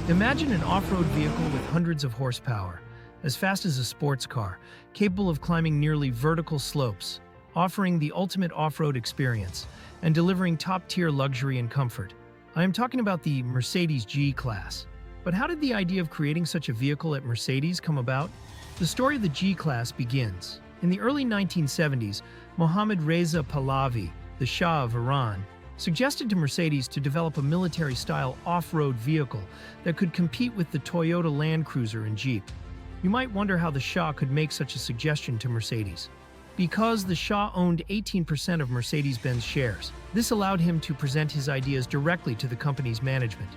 Imagine an off-road vehicle with hundreds of horsepower, as fast as a sports car, capable of climbing nearly vertical slopes, offering the ultimate off-road experience, and delivering top-tier luxury and comfort. I am talking about the Mercedes G-Class. But how did the idea of creating such a vehicle at Mercedes come about? The story of the G-Class begins. In the early 1970s, Mohammad Reza Pahlavi, the Shah of Iran, suggested to Mercedes to develop a military-style off-road vehicle that could compete with the Toyota Land Cruiser and Jeep. You might wonder how the Shah could make such a suggestion to Mercedes. Because the Shah owned 18% of Mercedes-Benz shares, this allowed him to present his ideas directly to the company's management.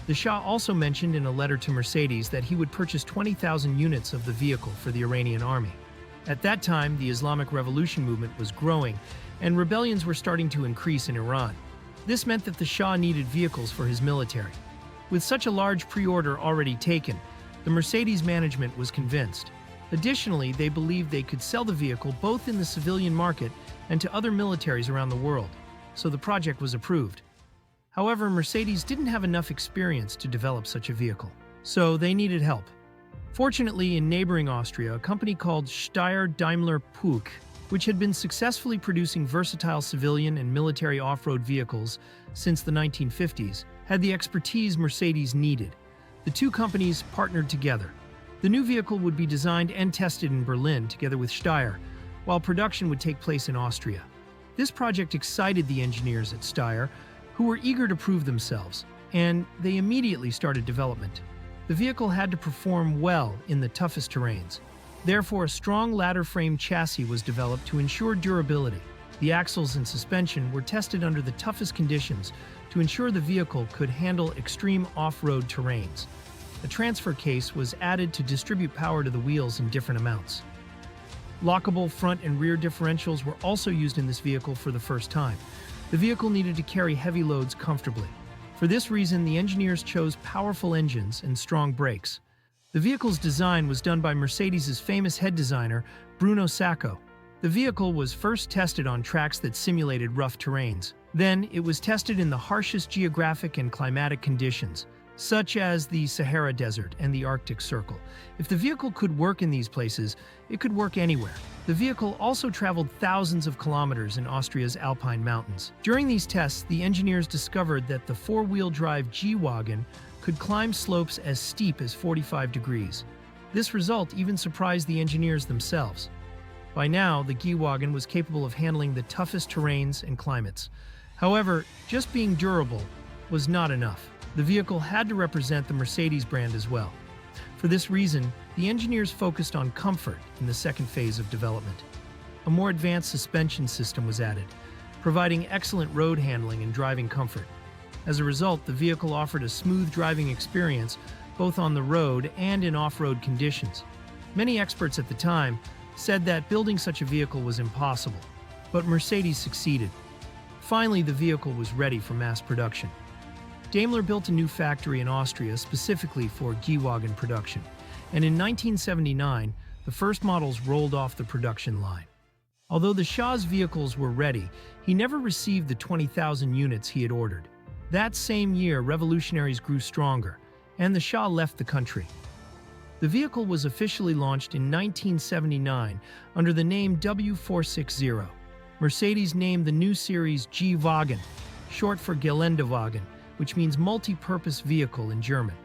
The Shah also mentioned in a letter to Mercedes that he would purchase 20,000 units of the vehicle for the Iranian army. At that time, the Islamic Revolution movement was growing, and rebellions were starting to increase in Iran. This meant that the Shah needed vehicles for his military. With such a large pre-order already taken, the Mercedes management was convinced. Additionally, they believed they could sell the vehicle both in the civilian market and to other militaries around the world, so the project was approved. However, Mercedes didn't have enough experience to develop such a vehicle, so they needed help. Fortunately, in neighboring Austria, a company called Steyr Daimler Puch, which had been successfully producing versatile civilian and military off-road vehicles since the 1950s, had the expertise Mercedes needed. The two companies partnered together. The new vehicle would be designed and tested in Berlin together with Steyr, while production would take place in Austria. This project excited the engineers at Steyr, who were eager to prove themselves, and they immediately started development. The vehicle had to perform well in the toughest terrains. Therefore, a strong ladder frame chassis was developed to ensure durability. The axles and suspension were tested under the toughest conditions to ensure the vehicle could handle extreme off-road terrains. A transfer case was added to distribute power to the wheels in different amounts. Lockable front and rear differentials were also used in this vehicle for the first time. The vehicle needed to carry heavy loads comfortably. For this reason, the engineers chose powerful engines and strong brakes. The vehicle's design was done by Mercedes' famous head designer, Bruno Sacco. The vehicle was first tested on tracks that simulated rough terrains. Then, it was tested in the harshest geographic and climatic conditions, such as the Sahara Desert and the Arctic Circle. If the vehicle could work in these places, it could work anywhere. The vehicle also traveled thousands of kilometers in Austria's Alpine mountains. During these tests, the engineers discovered that the four-wheel drive G-Wagon could climb slopes as steep as 45 degrees. This result even surprised the engineers themselves. By now, the G-Wagon was capable of handling the toughest terrains and climates. However, just being durable was not enough. The vehicle had to represent the Mercedes brand as well. For this reason, the engineers focused on comfort in the second phase of development. A more advanced suspension system was added, providing excellent road handling and driving comfort. As a result, the vehicle offered a smooth driving experience both on the road and in off-road conditions. Many experts at the time said that building such a vehicle was impossible, but Mercedes succeeded. Finally, the vehicle was ready for mass production. Daimler built a new factory in Austria specifically for G-Wagon production, and in 1979, the first models rolled off the production line. Although the Shah's vehicles were ready, he never received the 20,000 units he had ordered. That same year, revolutionaries grew stronger, and the Shah left the country. The vehicle was officially launched in 1979 under the name W460. Mercedes named the new series G-Wagen, short for Geländewagen, which means multi-purpose vehicle in German.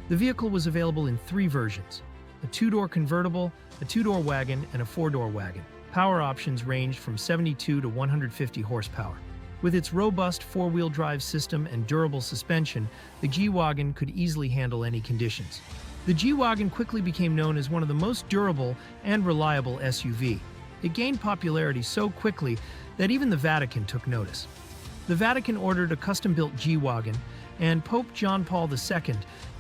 The vehicle was available in three versions: a two-door convertible, a two-door wagon, and a four-door wagon. Power options ranged from 72 to 150 horsepower. With its robust four-wheel drive system and durable suspension, the G-Wagon could easily handle any conditions. The G-Wagon quickly became known as one of the most durable and reliable SUV. It gained popularity so quickly that even the Vatican took notice. The Vatican ordered a custom-built G-Wagon, and Pope John Paul II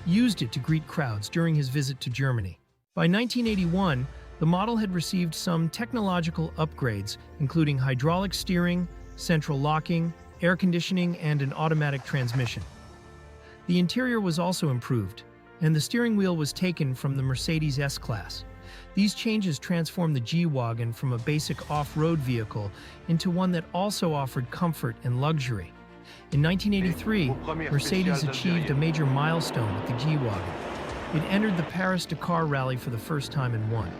used it to greet crowds during his visit to Germany. By 1981, the model had received some technological upgrades, including hydraulic steering, central locking, air conditioning, and an automatic transmission. The interior was also improved, and the steering wheel was taken from the Mercedes S-Class. These changes transformed the G-Wagon from a basic off-road vehicle into one that also offered comfort and luxury. In 1983, Mercedes achieved a major milestone with the G-Wagon. It entered the Paris-Dakar Rally for the first time and won.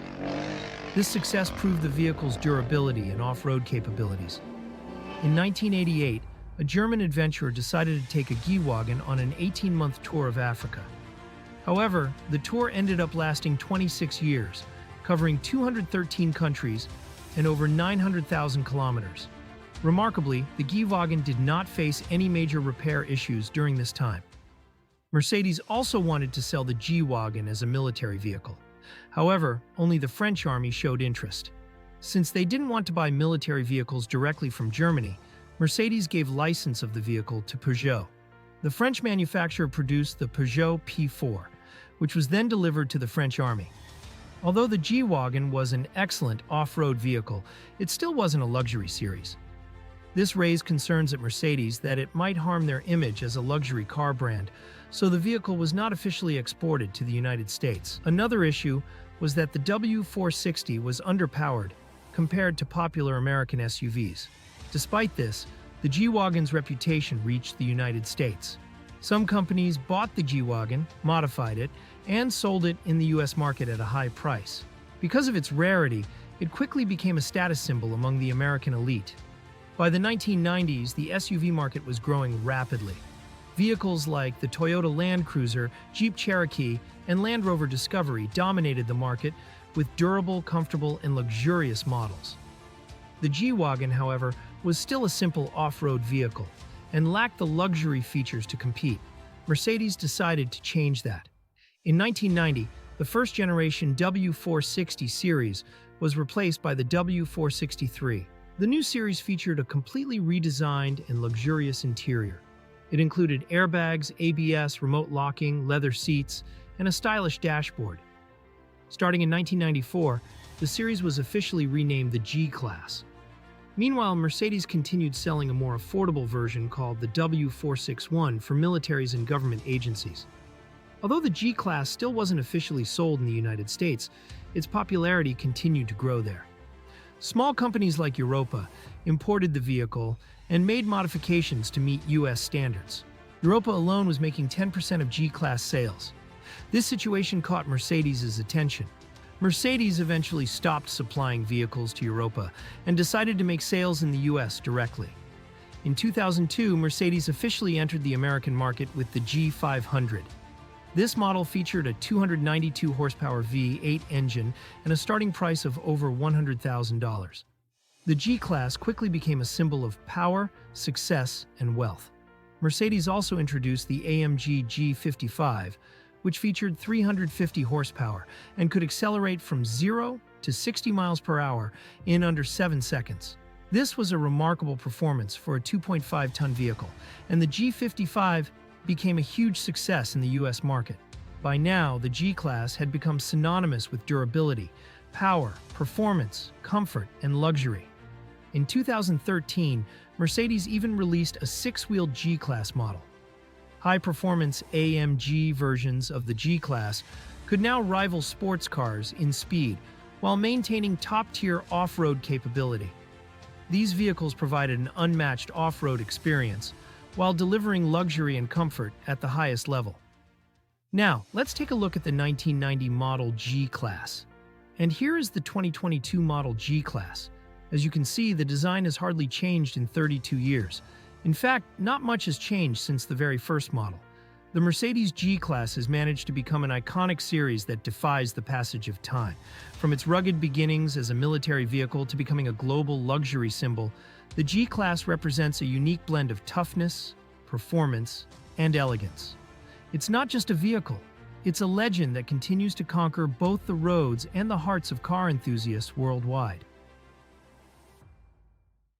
This success proved the vehicle's durability and off-road capabilities. In 1988, a German adventurer decided to take a G-Wagon on an 18-month tour of Africa. However, the tour ended up lasting 26 years, covering 213 countries and over 900,000 kilometers. Remarkably, the G-Wagon did not face any major repair issues during this time. Mercedes also wanted to sell the G-Wagon as a military vehicle. However, only the French army showed interest. Since they didn't want to buy military vehicles directly from Germany, Mercedes gave license of the vehicle to Peugeot. The French manufacturer produced the Peugeot P4, which was then delivered to the French army. Although the G-Wagon was an excellent off-road vehicle, it still wasn't a luxury series. This raised concerns at Mercedes that it might harm their image as a luxury car brand, so the vehicle was not officially exported to the United States. Another issue was that the W460 was underpowered compared to popular American SUVs. Despite this, the G-Wagon's reputation reached the United States. Some companies bought the G-Wagon, modified it, and sold it in the US market at a high price. Because of its rarity, it quickly became a status symbol among the American elite. By the 1990s, the SUV market was growing rapidly. Vehicles like the Toyota Land Cruiser, Jeep Cherokee, and Land Rover Discovery dominated the market with durable, comfortable, and luxurious models. The G-Wagon, however, was still a simple off-road vehicle and lacked the luxury features to compete. Mercedes decided to change that. In 1990, the first-generation W460 series was replaced by the W463. The new series featured a completely redesigned and luxurious interior. It included airbags, ABS, remote locking, leather seats, and a stylish dashboard. Starting in 1994, the series was officially renamed the G-Class. Meanwhile, Mercedes continued selling a more affordable version called the W461 for militaries and government agencies. Although the G-Class still wasn't officially sold in the United States, its popularity continued to grow there. Small companies like Europa imported the vehicle and made modifications to meet US standards. Europa alone was making 10% of G-Class sales. This situation caught Mercedes' attention. Mercedes eventually stopped supplying vehicles to Europa and decided to make sales in the US directly. In 2002, Mercedes officially entered the American market with the G500. This model featured a 292 horsepower V8 engine and a starting price of over $100,000. The G-Class quickly became a symbol of power, success, and wealth. Mercedes also introduced the AMG G55, which featured 350 horsepower and could accelerate from 0 to 60 miles per hour in under 7 seconds. This was a remarkable performance for a 2.5-ton vehicle, and the G55 became a huge success in the US market. By now, the G-Class had become synonymous with durability, power, performance, comfort, and luxury. In 2013, Mercedes even released a 6-wheel G-Class model. High-performance AMG versions of the G-Class could now rival sports cars in speed while maintaining top-tier off-road capability. These vehicles provided an unmatched off-road experience while delivering luxury and comfort at the highest level. Now, let's take a look at the 1990 model G-Class. And here is the 2022 model G-Class. As you can see, the design has hardly changed in 32 years. In fact, not much has changed since the very first model. The Mercedes G-Class has managed to become an iconic series that defies the passage of time. From its rugged beginnings as a military vehicle to becoming a global luxury symbol, the G-Class represents a unique blend of toughness, performance, and elegance. It's not just a vehicle, it's a legend that continues to conquer both the roads and the hearts of car enthusiasts worldwide.